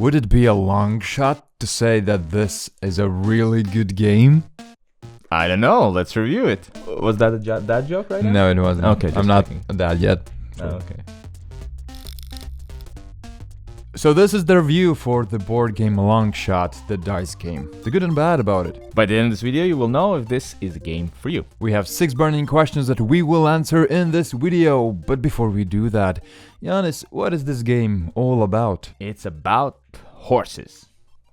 Would it be a long shot to say that this is a really good game? I don't know. Let's review it. Was that a dad joke right now? No, it wasn't. Okay, I'm not a dad yet. Oh, okay. So this is the review for the board game Long Shot, the dice game. The good and bad about it. By the end of this video, you will know if this is a game for you. We have 6 burning questions that we will answer in this video. But before we do that, Giannis, what is this game all about? It's about horses.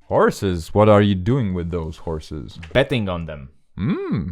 Horses? What are you doing with those horses? Betting on them.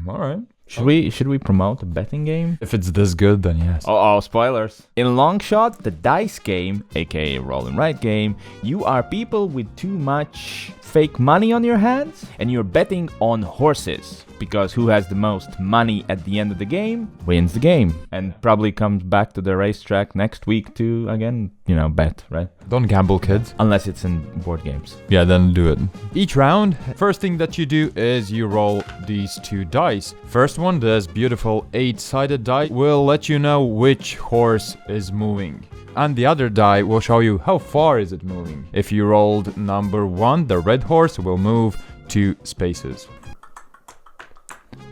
Alright. Should we promote a betting game? If it's this good, then yes. Oh, spoilers. In Long Shot, the dice game, aka roll and write game, you are people with too much fake money on your hands, and you're betting on horses. Because who has the most money at the end of the game wins the game. And probably comes back to the racetrack next week to, again, bet, right? Don't gamble, kids. Unless it's in board games. Yeah, then do it. Each round, first thing that you do is you roll these 2 dice. First one, this beautiful 8-sided die, will let you know which horse is moving. And the other die will show you how far is it moving. If you rolled number 1, the red horse will move 2 spaces.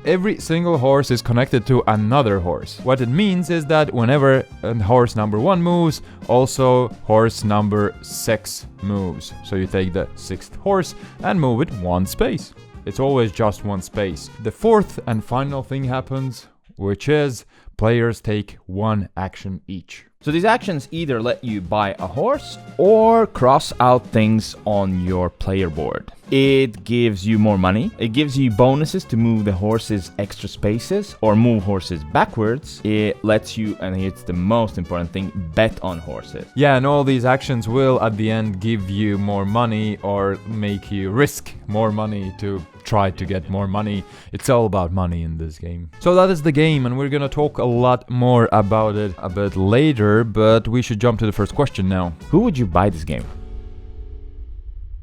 Every single horse is connected to another horse. What it means is that whenever horse number 1 moves, also horse number 6 moves. So you take the 6th horse and move it 1 space. It's always just 1 space. The 4th and final thing happens, which is players take 1 action each. So these actions either let you buy a horse or cross out things on your player board. It gives you more money. It gives you bonuses to move the horses extra spaces or move horses backwards. It lets you, and it's the most important thing, bet on horses. Yeah, and all these actions will at the end give you more money or make you risk more money to try to get more money. It's all about money in this game. So that is the game, and we're gonna talk a lot more about it a bit later, but we should jump to the first question now. Who would you buy this game?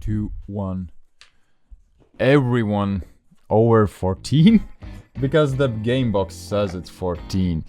2-1. Everyone over 14? Because the game box says it's 14.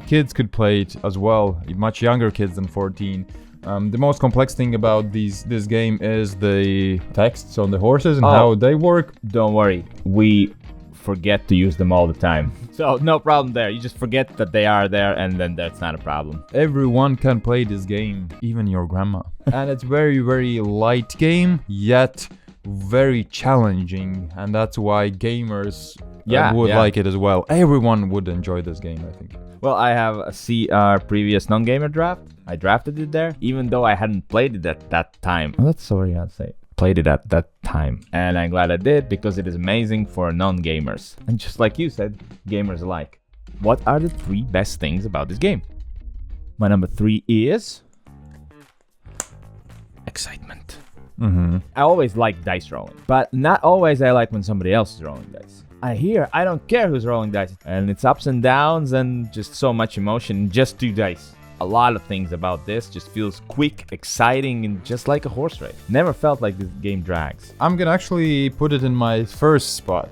Kids could play it as well, much younger kids than 14. The most complex thing about this game is the texts on the horses and how they work. Don't worry, we forget to use them all the time. So no problem there. You just forget that they are there, and then that's not a problem. Everyone can play this game, even your grandma. And it's very, very light game, yet very challenging, and that's why gamers would like it as well. Everyone would enjoy this game, I think. Well, I have seen our previous non-gamer draft. I drafted it there, even though I hadn't played it at that time. Oh, that's sorry, I'd say. Played it at that time. And I'm glad I did, because it is amazing for non-gamers. And just like you said, gamers alike. What are the 3 best things about this game? My number 3 is excitement. I always like dice rolling, but not always I like when somebody else is rolling dice. I don't care who's rolling dice, and it's ups and downs and just so much emotion, just 2 dice. A lot of things about this just feels quick, exciting, and just like a horse race. Never felt like this game drags. I'm gonna actually put it in my first spot,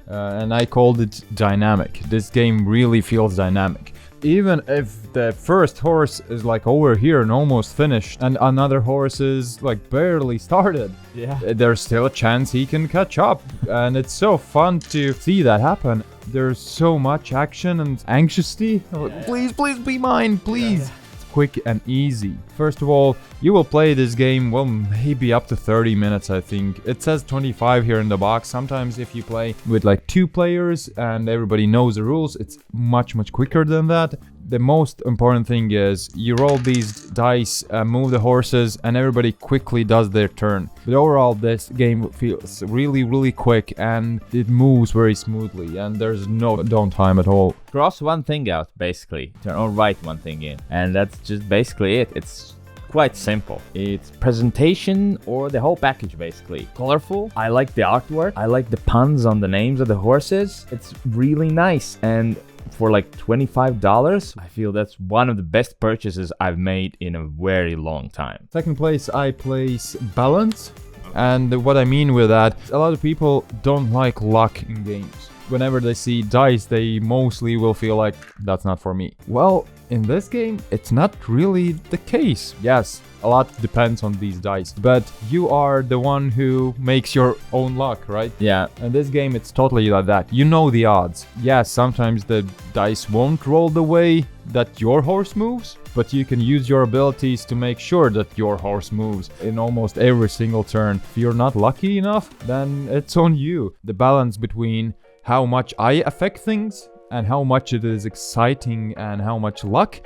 and I called it dynamic. This game really feels dynamic. Even if the first horse is like over here and almost finished, and another horse is like barely started, there's still a chance he can catch up. And it's so fun to see that happen. There's so much action and anxiety. Please be mine, please. It's quick and easy. First of all, you will play this game, well, maybe up to 30 minutes, I think. It says 25 here in the box. Sometimes if you play with like 2 players and everybody knows the rules, it's much quicker than that. The most important thing is you roll these dice, move the horses, and everybody quickly does their turn. But overall, this game feels really quick, and it moves very smoothly, and there's no downtime at all. Cross one thing out, basically, or write one thing in, and that's just basically it. It's quite simple. It's presentation or the whole package, basically. Colorful. I like the artwork. I like the puns on the names of the horses. It's really nice, and for like $25, I feel that's one of the best purchases I've made in a very long time. Second place, I place balance. And what I mean with that, a lot of people don't like luck in games. whenever they see dice, they mostly will feel like that's not for me. Well, in this game, it's not really the case. Yes, a lot depends on these dice, but you are the one who makes your own luck, right? Yeah. In this game, it's totally like that. You know the odds. Yes, sometimes the dice won't roll the way that your horse moves, but you can use your abilities to make sure that your horse moves in almost every single turn. If you're not lucky enough, then it's on you. The balance between how much I affect things and how much it is exciting and how much luck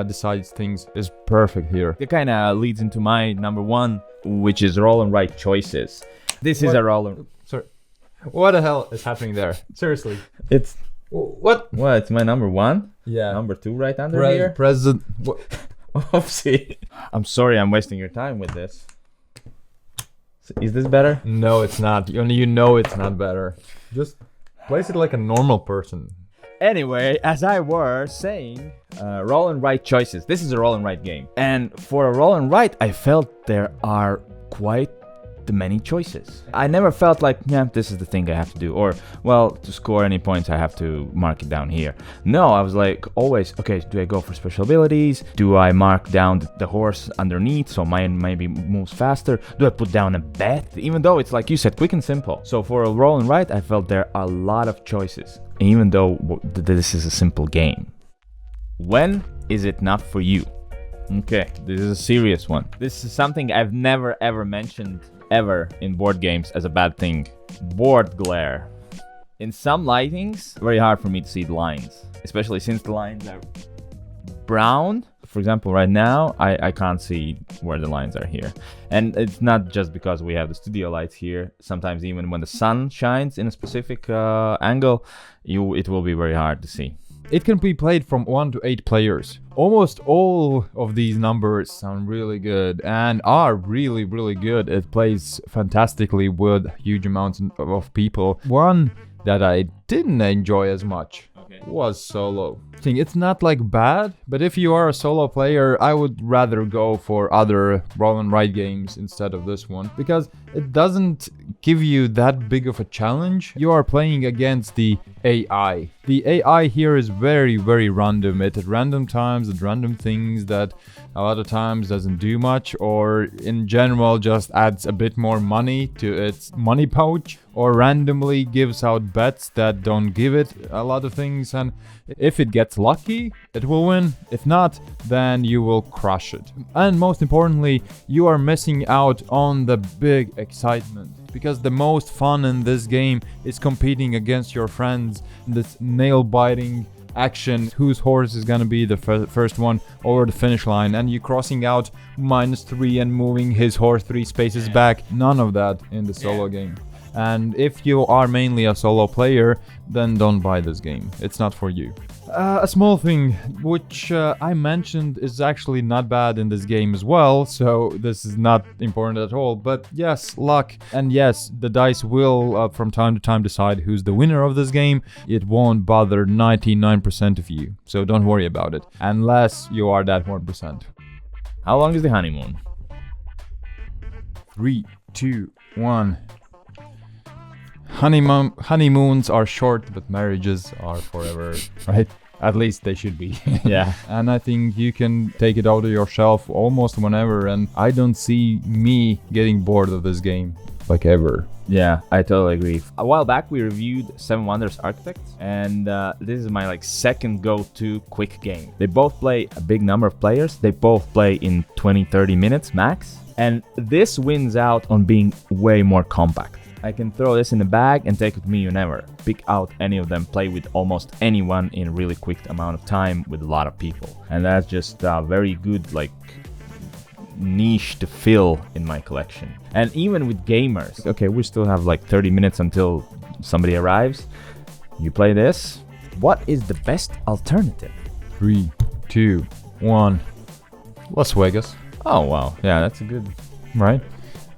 decides things is perfect here. It kind of leads into my number one, which is roll and write choices. This is a roll and... Sorry. What the hell is happening there? Seriously. It's... What? Well, it's my number one. Yeah. Number two right under here. President... Oopsie. I'm sorry I'm wasting your time with this. Is this better? No, it's not. You know it's not better. Just place it like a normal person. Anyway, as I was saying, roll and write choices. This is a roll and write game. And for a roll and write, I felt there are quite the many choices. I never felt like, yeah, this is the thing I have to do. Or, well, to score any points, I have to mark it down here. No, I was like, always, okay, do I go for special abilities? Do I mark down the horse underneath so mine maybe moves faster? Do I put down a bet? Even though it's like you said, quick and simple. So for a roll and write, I felt there are a lot of choices. Even though this is a simple game. When is it not for you? Okay, this is a serious one. This is something I've never ever mentioned ever in board games as a bad thing. Board glare. In some lightings, very hard for me to see the lines, especially since the lines are brown. For example, right now, I can't see where the lines are here. And it's not just because we have the studio lights here. Sometimes even when the sun shines in a specific angle, it will be very hard to see. It can be played from 1 to 8 players. Almost all of these numbers sound really good and are really, really good. It plays fantastically with huge amounts of people. One that I didn't enjoy as much was solo. It's not like bad, but if you are a solo player, I would rather go for other roll and write games instead of this one, because it doesn't give you that big of a challenge. You are playing against the AI. The AI here is very, very random. It at random times, at random things that a lot of times doesn't do much, or in general just adds a bit more money to its money pouch, or randomly gives out bets that don't give it a lot of things, and if it gets lucky, it will win. If not, then you will crush it. And most importantly, you are missing out on the big excitement, because the most fun in this game is competing against your friends, this nail-biting action, whose horse is gonna be the first one over the finish line, and you crossing out -3 and moving his horse 3 spaces back. None of that in the solo game. And if you are mainly a solo player, then don't buy this game. It's not for you. A small thing which I mentioned is actually not bad in this game as well, so this is not important at all. But yes, luck. And yes, the dice will from time to time decide who's the winner of this game. It won't bother 99% of you, so don't worry about it, unless you are that 1%. How long is the honeymoon? 3, 2, 1. Honeymoons are short, but marriages are forever, right? At least they should be. Yeah. And I think you can take it out of your shelf almost whenever, and I don't see me getting bored of this game, like ever. Yeah, I totally agree. A while back, we reviewed Seven Wonders Architects, and this is my second go-to quick game. They both play a big number of players. They both play in 20-30 minutes max, and this wins out on being way more compact. I can throw this in the bag and take it with me whenever. Pick out any of them, play with almost anyone in a really quick amount of time with a lot of people. And that's just a very good niche to fill in my collection. And even with gamers, okay, we still have 30 minutes until somebody arrives. You play this. What is the best alternative? 3, 2, 1. Las Vegas. Oh wow, yeah, that's a good, right?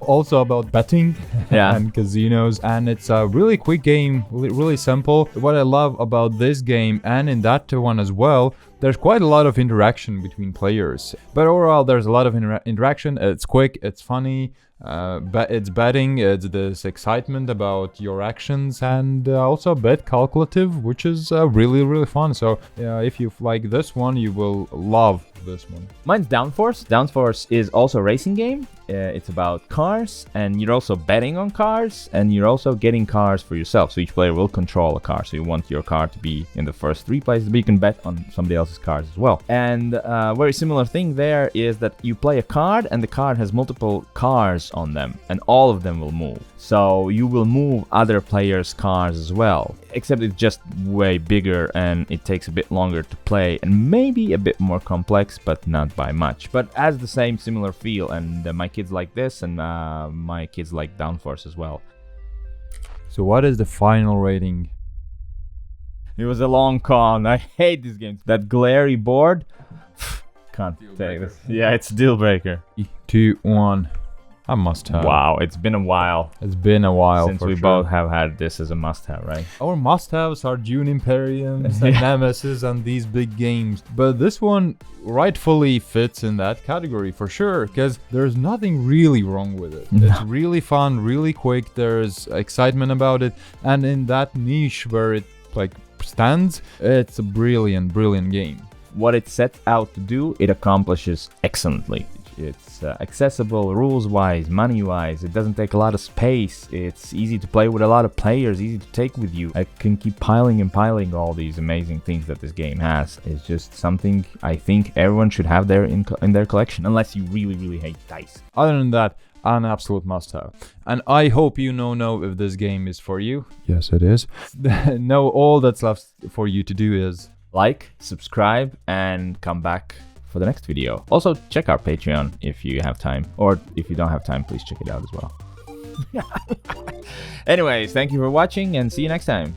Also about betting yeah. and casinos, and it's a really quick game, really simple. What I love about this game, and in that one as well, there's quite a lot of interaction between players, but overall there's a lot of interaction. It's quick, it's funny, But it's betting, it's this excitement about your actions, and also a bit calculative, which is really fun. So if you like this one, you will love this one. Mine's Downforce. Downforce is also a racing game. It's about cars, and you're also betting on cars, and you're also getting cars for yourself. So each player will control a car. So you want your car to be in the first 3 places, but you can bet on somebody else's cars as well. And a very similar thing there is that you play a card, and the card has multiple cars on them, and all of them will move. So you will move other players' cars as well, except it's just way bigger and it takes a bit longer to play and maybe a bit more complex, but not by much. But has the same similar feel, and my kids like this, and my kids like Downforce as well. So what is the final rating? It was a long con. I hate this game. That glary board, can't take this. Yeah, it's a deal breaker. 2, 1. I must have. Wow, it's been a while. It's been a while Since for we sure. both have had this as a must-have, right? Our must-haves are Dune Imperiums and Nemesis and these big games. But this one rightfully fits in that category for sure, because there's nothing really wrong with it. No. It's really fun, really quick, there's excitement about it, and in that niche where it like stands, it's a brilliant game. What it sets out to do, it accomplishes excellently. It's accessible rules-wise, money-wise. It doesn't take a lot of space. It's easy to play with a lot of players, easy to take with you. I can keep piling and piling all these amazing things that this game has. It's just something I think everyone should have there in their collection, unless you really hate dice. Other than that, an absolute must-have. And I hope you know if this game is for you. Yes, it is. No, all that's left for you to do is like, subscribe, and come back for the next video. Also, check our Patreon if you have time, or if you don't have time, please check it out as well. Anyways, thank you for watching, and see you next time.